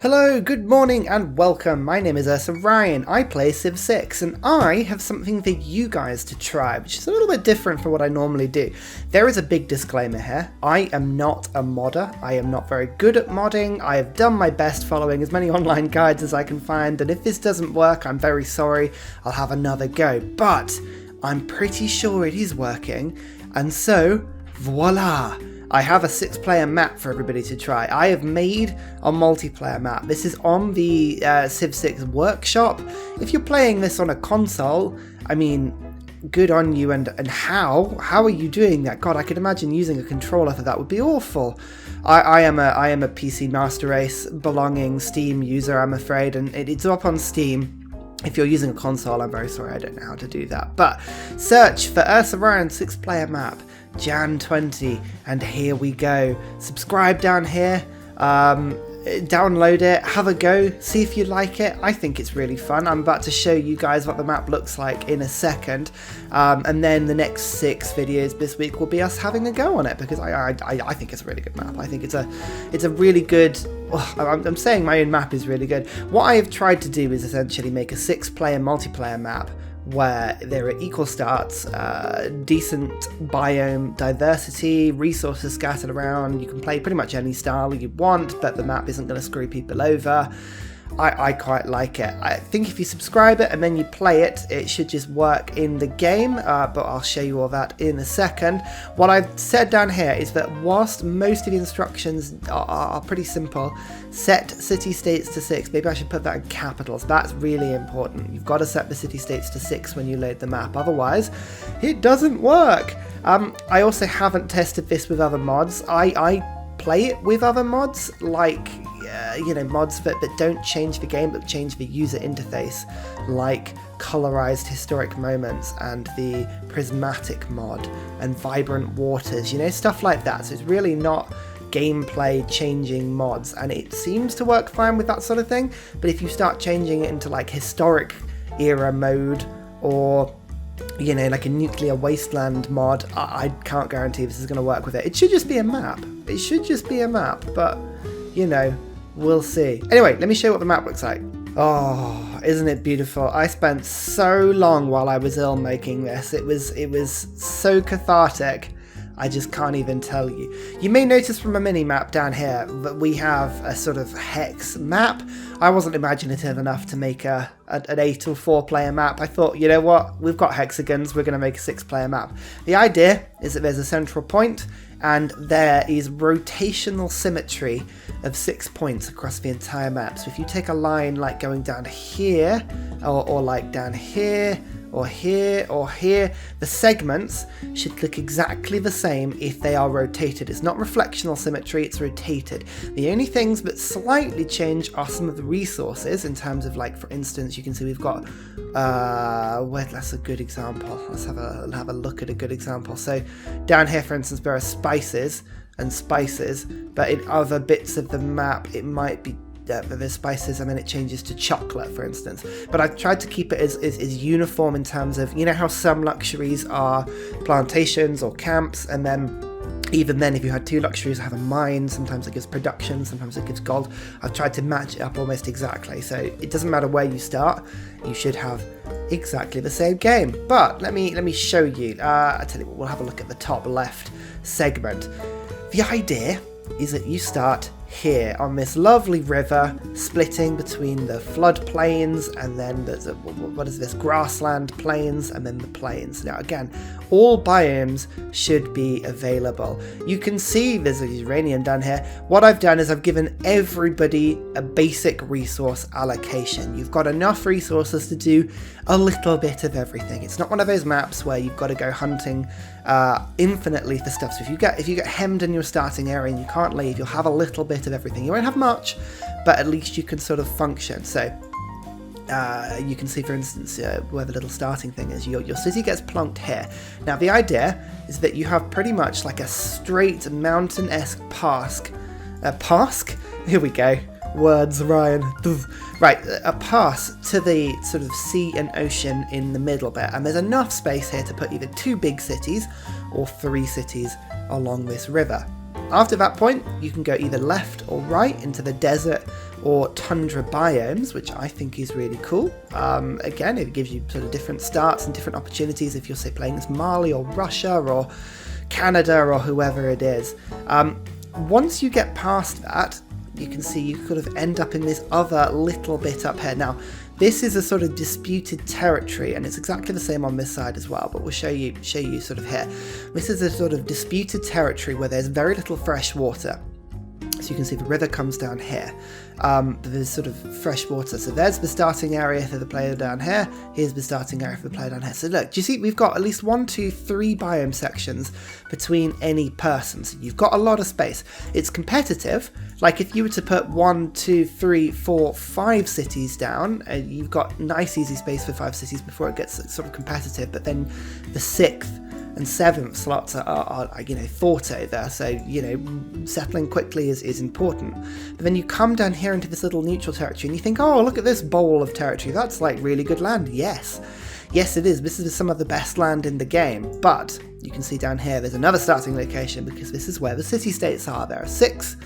Hello, good morning and welcome. My name is Ursa Ryan. I play Civ 6 and I have something for you guys to try, which is a little bit different from what I normally do. There is a big disclaimer here. I am not a modder. I am not very good at modding. I have done my best following as many online guides as I can find, and if this doesn't work, I'm very sorry. I'll have another go, but I'm pretty sure it is working, and so voila! I have a 6-player map for everybody to try. I have made a multiplayer map. This is on the Civ 6 workshop. If you're playing this on a console, I mean, good on you. And how are you doing that? God, I could imagine using a controller for that would be awful. I am a PC Master Race belonging Steam user, I'm afraid, and it's up on Steam. If you're using a console, I'm very sorry, I don't know how to do that. But search for Ursa Ryan 6-player map. Jan 20, and here we go. Subscribe down here, download it, have a go, see if you like it. I think it's really fun. I'm about to show you guys what the map looks like in a second, and then the next 6 videos this week will be us having a go on it, because I think it's a really good map. I think it's a really good, I'm saying my own map is really good. What I have tried to do is essentially make a 6-player multiplayer map where there are equal starts, decent biome diversity, resources scattered around. You can play pretty much any style you want, but the map isn't going to screw people over. I quite like it. I think if you subscribe it and then you play it, it should just work in the game, but I'll show you all that in a second. What I've said down here is that whilst most of the instructions are pretty simple, set city-states to 6. Maybe I should put that in capitals. That's really important. You've got to set the city-states to 6 when you load the map, otherwise it doesn't work. I also haven't tested this with other mods. I play it with other mods, like mods that don't change the game but change the user interface, like colorized historic moments and the prismatic mod and vibrant waters, stuff like that. So it's really not gameplay changing mods, and it seems to work fine with that sort of thing. But if you start changing it into like historic era mode, or like a nuclear wasteland mod, I can't guarantee this is going to work with it. It should just be a map. It should just be a map, but we'll see. Anyway, let me show you what the map looks like. Oh, isn't it beautiful? I spent so long while I was ill making this. It was so cathartic. I just can't even tell you. You may notice from a mini-map down here that we have a sort of hex map. I wasn't imaginative enough to make an 8 or 4-player map. I thought, you know what, we've got hexagons, we're going to make a 6-player map. The idea is that there's a central point, and there is rotational symmetry of 6 points across the entire map. So if you take a line like going down here, or like down here, or here, or here, the segments should look exactly the same if they are rotated. It's not reflectional symmetry, it's rotated. The only things that slightly change are some of the resources, in terms of, like, for instance, you can see we've got, that's a good example. Let's have a look at a good example. So down here, for instance, there are spices and spices, but in other bits of the map, it might be there's spices and then it changes to chocolate, for instance. But I've tried to keep it as uniform in terms of, how some luxuries are plantations or camps, and then even then, if you had 2 luxuries, have a mine, sometimes it gives production, sometimes it gives gold. I've tried to match it up almost exactly, so it doesn't matter where you start, you should have exactly the same game. But let me show you. I tell you what, we'll have a look at the top left segment. The idea is that you start here on this lovely river splitting between the floodplains, and then there's grassland plains, and then the plains. Now again, all biomes should be available. You can see there's a uranium down here. What I've done is I've given everybody a basic resource allocation. You've got enough resources to do a little bit of everything. It's not one of those maps where you've got to go hunting infinitely for stuff. So if you get hemmed in your starting area and you can't leave, you'll have a little bit of everything. You won't have much, but at least you can sort of function. So you can see, for instance, where the little starting thing is. Your city gets plonked here. Now the idea is that you have pretty much like a straight mountain-esque pass. Here we go. Words, Ryan. Right, a pass to the sort of sea and ocean in the middle bit, and there's enough space here to put either 2 big cities or 3 cities along this river. After that point, you can go either left or right into the desert or tundra biomes, which I think is really cool. Again, it gives you sort of different starts and different opportunities if you're, say, playing as Mali or Russia or Canada or whoever it is. Once you get past that, you can see you sort of end up in this other little bit up here. Now, this is a sort of disputed territory, and it's exactly the same on this side as well, but we'll show you sort of here. This is a sort of disputed territory where there's very little fresh water. So you can see the river comes down here. There's sort of fresh water. So there's the starting area for the player down here. Here's the starting area for the player down here. So look, do you see we've got at least 1, 2, 3 biome sections between any person. So you've got a lot of space. It's competitive. Like if you were to put 1, 2, 3, 4, 5 cities down, you've got nice easy space for 5 cities before it gets sort of competitive. But then the 6th and 7th slots are fought over, so settling quickly is important. But then you come down here into this little neutral territory and you think, oh, look at this bowl of territory, that's like really good land. Yes it is. This is some of the best land in the game, but you can see down here there's another starting location because this is where the city-states are. There are 6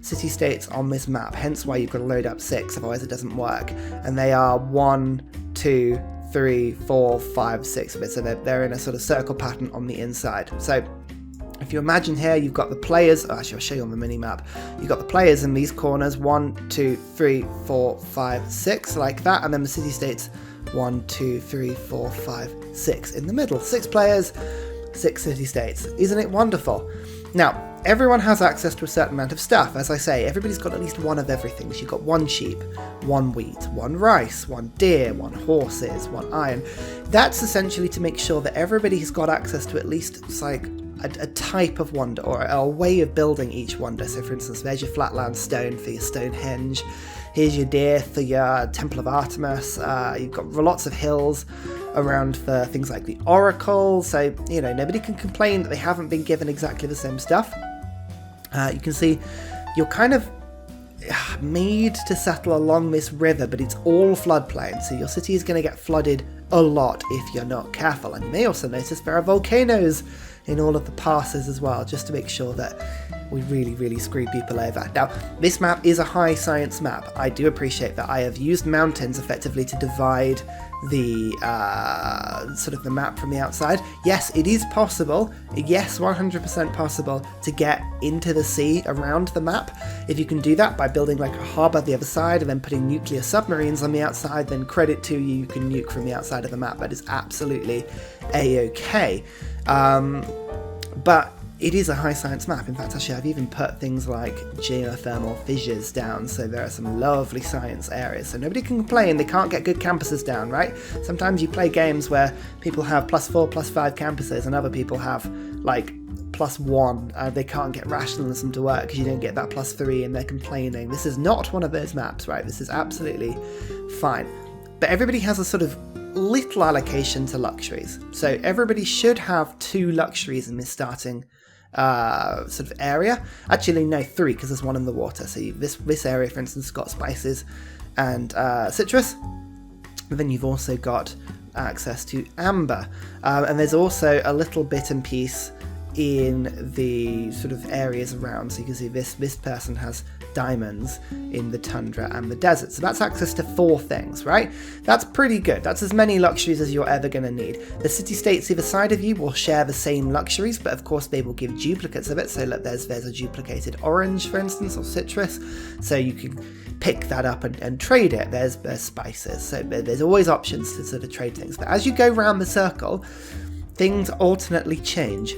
city-states on this map, hence why you've got to load up 6, otherwise it doesn't work. And they are 1, 2, 3, 4, 5, 6 of it, so they're in a sort of circle pattern on the inside. So if you imagine here, you've got the players, actually I'll show you on the mini map, you've got the players in these corners, 1, 2, 3, 4, 5, 6, like that, and then the city-states 1, 2, 3, 4, 5, 6 in the middle. 6 players, 6 city-states. Isn't it wonderful? Now, everyone has access to a certain amount of stuff. As I say, everybody's got at least one of everything. So you've got 1 sheep, 1 wheat, 1 rice, 1 deer, 1 horses, 1 iron. That's essentially to make sure that everybody has got access to at least like a type of wonder or a way of building each wonder. So for instance, there's your flatland stone for your Stonehenge. Here's your deer for your Temple of Artemis. You've got lots of hills around for things like the Oracle. So, nobody can complain that they haven't been given exactly the same stuff. You can see you're kind of made to settle along this river, but it's all floodplain. So your city is going to get flooded a lot if you're not careful. And you may also notice there are volcanoes in all of the passes as well, just to make sure that we really screw people over. Now, this map is a high science map. I do appreciate that I have used mountains effectively to divide the sort of the map from the outside. Yes, it is possible, yes, 100% possible to get into the sea around the map. If you can do that by building like a harbour the other side and then putting nuclear submarines on the outside, then credit to you, you can nuke from the outside of the map. That is absolutely a-okay. But it is a high science map. In fact, actually, I've even put things like geothermal fissures down, so there are some lovely science areas. So nobody can complain they can't get good campuses down, right? Sometimes you play games where people have +4, +5 campuses, and other people have like +1. They can't get rationalism to work because you don't get that +3, and they're complaining. This is not one of those maps, right? This is absolutely fine. But everybody has a sort of little allocation to luxuries. So everybody should have 2 luxuries in this starting sort of area. Actually, no, 3, because there's 1 in the water. So this area, for instance, has got spices and citrus. And then you've also got access to amber. And there's also a little bit and piece in the sort of areas around. So you can see this person has diamonds in the tundra and the desert. So that's access to 4 things, right? That's pretty good. That's as many luxuries as you're ever going to need. The city-states either side of you will share the same luxuries, but of course they will give duplicates of it. So look, there's a duplicated orange, for instance, or citrus. So you can pick that up and trade it. There's spices. So there's always options to sort of trade things. But as you go around the circle, things alternately change.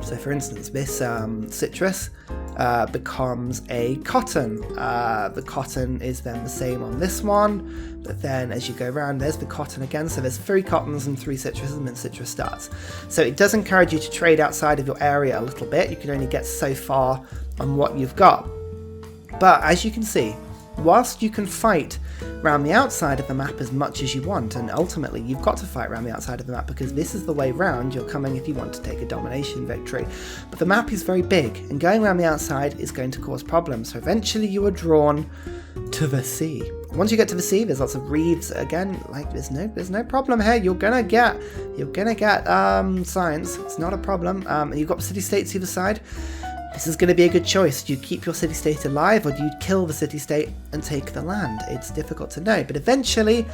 So for instance, this citrus becomes a cotton. The cotton is then the same on this one, but then as you go around, there's the cotton again. So there's 3 cottons and 3 citruses, and then citrus starts. So it does encourage you to trade outside of your area a little bit. You can only get so far on what you've got. But as you can see, whilst you can fight around the outside of the map as much as you want, and ultimately you've got to fight around the outside of the map because this is the way round you're coming if you want to take a domination victory. But the map is very big, and going around the outside is going to cause problems. So eventually you are drawn to the sea. Once you get to the sea, there's lots of reefs. Again, like there's no problem here. You're gonna get science. It's not a problem. And you've got the city-states either side. this is going to be a good choice. Do you keep your city-state alive, or do you kill the city-state and take the land? It's difficult to know, but eventually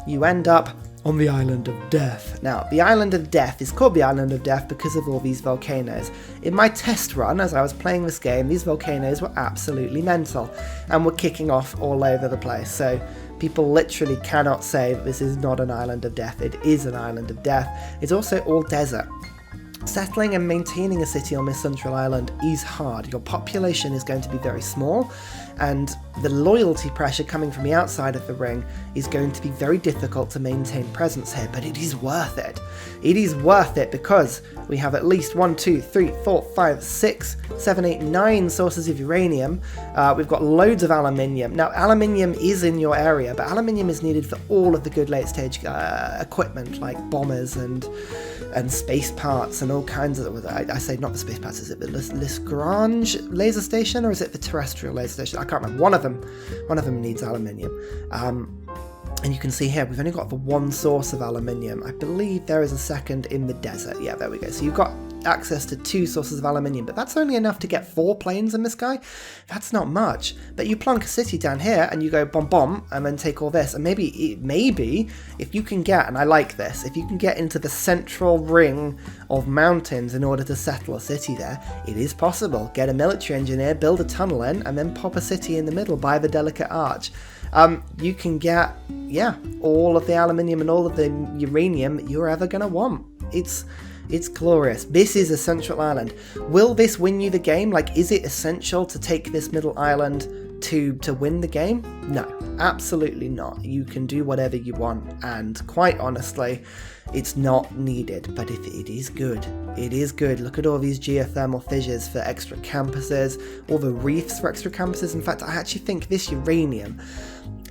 you end up on the Island of Death. Now, the Island of Death is called the Island of Death because of all these volcanoes. In my test run, as I was playing this game, these volcanoes were absolutely mental and were kicking off all over the place. So people literally cannot say that this is not an Island of Death. It is an Island of Death. It's also all desert. Settling and maintaining a city on this central island is hard. Your population is going to be very small, and the loyalty pressure coming from the outside of the ring is going to be very difficult to maintain presence here, but it is worth it. It is worth it because we have at least 1, 2, 3, 4, 5, 6, 7, 8, 9 sources of uranium. We've got loads of aluminium. Now, aluminium is in your area, but aluminium is needed for all of the good late-stage equipment, like bombers and space parts and all kinds of... I say not the space parts, is it the Lagrange laser station, or is it the terrestrial laser station? I can't remember. One of them needs aluminium. And you can see here, we've only got the one source of aluminium. I believe there is a second in the desert. Yeah, there we go. So you've got access to 2 sources of aluminium, but that's only enough to get 4 planes in this guy. That's not much. But you plonk a city down here and you go bomb bomb and then take all this. And maybe if you can get, and I like this, if you can get into the central ring of mountains in order to settle a city there, it is possible. Get a military engineer, build a tunnel in, and then pop a city in the middle by the delicate arch. You can get, all of the aluminium and all of the uranium that you're ever going to want. It's glorious. This is a central island. Will this win you the game? Like, is it essential to take this middle island to win the game? No, absolutely not. You can do whatever you want, and quite honestly, it's not needed. But if it is good, it is good. Look at all these geothermal fissures for extra campuses, all the reefs for extra campuses. In fact, I actually think this uranium,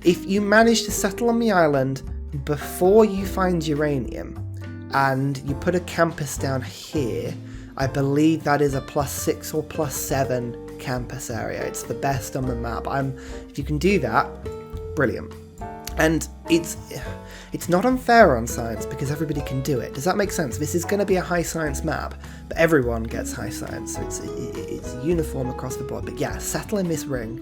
if you manage to settle on the island before you find uranium, and you put a campus down here, I believe that is a +6 or +7 campus area. It's the best on the map. If you can do that, brilliant. And it's not unfair on science because everybody can do it. Does that make sense? This is going to be a high science map, but everyone gets high science, so it's uniform across the board. But yeah, settle in this ring,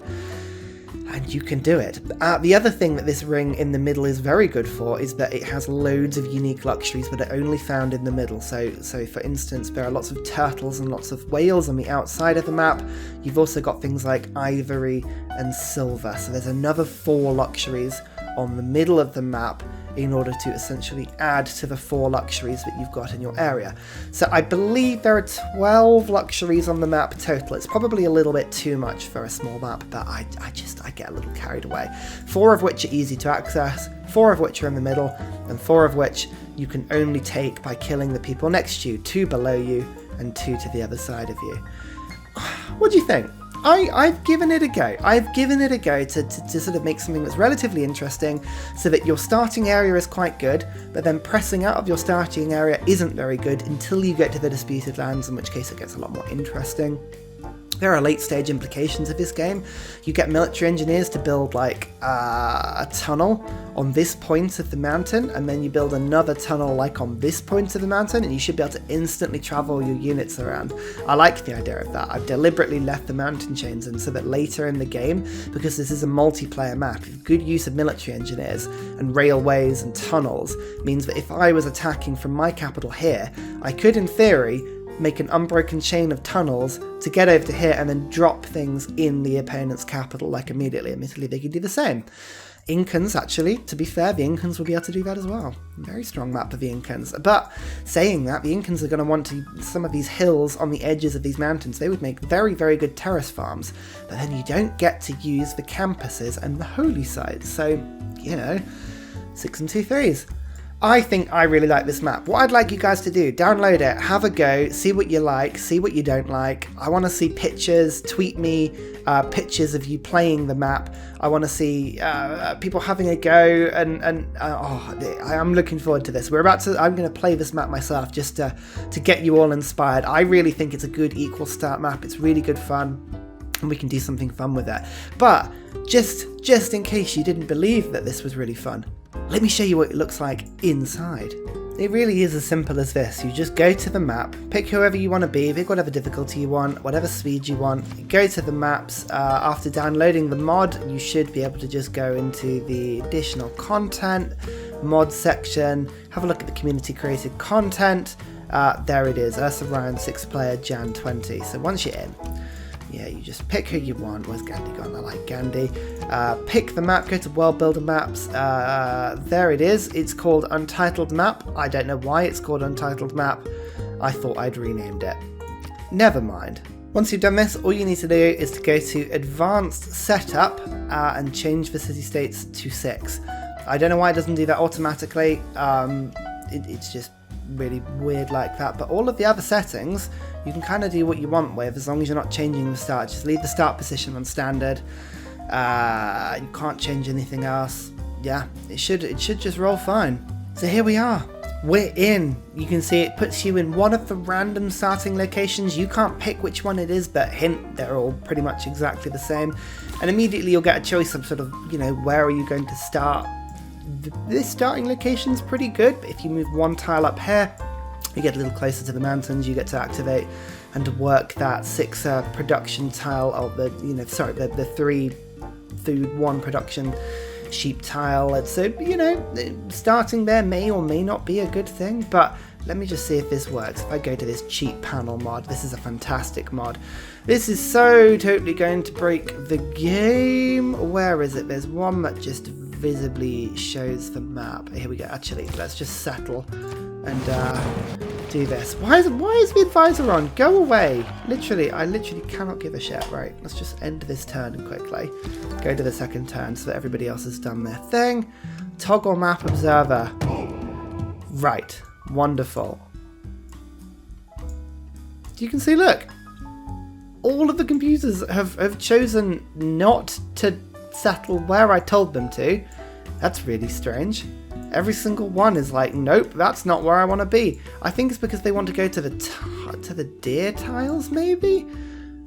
and you can do it. The other thing that this ring in the middle is very good for is that it has loads of unique luxuries that are only found in the middle. So for instance, there are lots of turtles and lots of whales on the outside of the map. You've also got things like ivory and silver. So there's another 4 luxuries on the middle of the map in order to essentially add to the 4 luxuries that you've got in your area. So I believe there are 12 luxuries on the map total. It's probably a little bit too much for a small map, but I get a little carried away. 4 of which are easy to access, 4 of which are in the middle, and 4 of which you can only take by killing the people next to you, 2 below you and 2 to the other side of you. What do you think? I've given it a go. I've given it a go to sort of make something that's relatively interesting so that your starting area is quite good, but then pressing out of your starting area isn't very good until you get to the disputed lands, in which case it gets a lot more interesting. There are late stage implications of this game. You get military engineers to build like a tunnel on this point of the mountain, and then you build another tunnel like on this point of the mountain, and you should be able to instantly travel your units around. I like the idea of that. I've deliberately left the mountain chains in so that later in the game, because this is a multiplayer map, good use of military engineers and railways and tunnels means that if I was attacking from my capital here, I could in theory make an unbroken chain of tunnels to get over to here and then drop things in the opponent's capital like immediately. Admittedly, they could do the same. Incans, actually, to be fair, the Incans will be able to do that as well. Very strong map for the Incans. But saying that, the Incans are going to want to some of these hills on the edges of these mountains. They would make very, very good terrace farms, but then you don't get to use the campuses and the holy sites. So, 6 and 2 3s. I think I really like this map. What I'd like you guys to do, download it, have a go, see what you like, see what you don't like. I want to see pictures, tweet me pictures of you playing the map. I want to see people having a go, and I'm looking forward to this. I'm going to play this map myself just to get you all inspired. I really think it's a good equal start map. It's really good fun, and we can do something fun with it. But just in case you didn't believe that this was really fun, let me show you what it looks like inside. it really is as simple as this. You just go to the map, pick whoever you want to be, pick whatever difficulty you want, whatever speed you want, go to the maps. After downloading the mod, you should be able to just go into the additional content, mod section, have a look at the community created content. There it is, Ursa Ryan 6-player Jan 20. So once you're in, yeah, you just pick who you want. Where's Gandhi gone? I like Gandhi. Pick the map, go to World Builder Maps. There it is. It's called Untitled Map. I don't know why it's called Untitled Map. I thought I'd renamed it. Never mind. Once you've done this, all you need to do is to go to Advanced Setup and change the city states to 6. I don't know why it doesn't do that automatically. It's just really weird like that, but all of the other settings you can kind of do what you want with, as long as you're not changing the start. Just leave the start position on standard. You can't change anything else. Yeah, it should just roll fine. So here we are, we're in. You can see it puts you in one of the random starting locations. You can't pick which one it is, but hint, they're all pretty much exactly the same, and immediately you'll get a choice of sort of, you know, where are you going to start. This starting location's pretty good, but if you move one tile up here, you get a little closer to the mountains. You get to activate and to work that 6 production tile, or the 3 food 1 production sheep tile. And so, you know, starting there may or may not be a good thing, but let me just see if this works. If I go to this cheat panel mod, this is a fantastic mod. This is so totally going to break the game. Where is it? There's one that just visibly shows the map. Here we go. Actually, let's just settle and do this. Why is the advisor on? Go away. I literally cannot give a shit. Right, let's just end this turn quickly. Go to the second turn so that everybody else has done their thing. Toggle map observer. Right, wonderful. You can see, look, all of the computers have chosen not to settle where I told them to. That's really strange. Every single one is like, nope, that's not where I want to be. I think it's because they want to go to the deer tiles, maybe?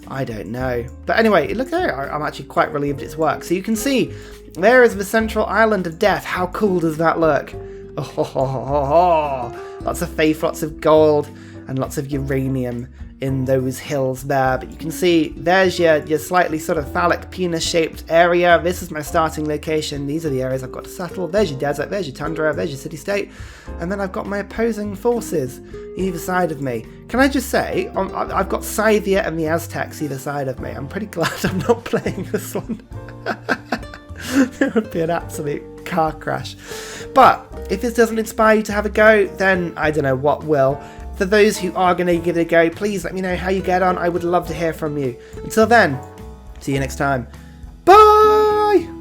I don't know. But anyway, look there. I'm actually quite relieved it's worked. So you can see, there is the central island of death. How cool does that look? Oh, ho, ho, ho, ho, ho. Lots of faith, lots of gold, and lots of uranium in those hills there. But you can see there's your slightly sort of phallic penis shaped area. This is my starting location. These are the areas I've got to settle. There's your desert, there's your tundra, there's your city state, and then I've got my opposing forces either side of me. Can I just say, I've got Scythia and the Aztecs either side of me. I'm pretty glad I'm not playing this one. It would be an absolute car crash. But if this doesn't inspire you to have a go, then I don't know what will. For those who are going to give it a go, please let me know how you get on. I would love to hear from you. Until then, see you next time. Bye!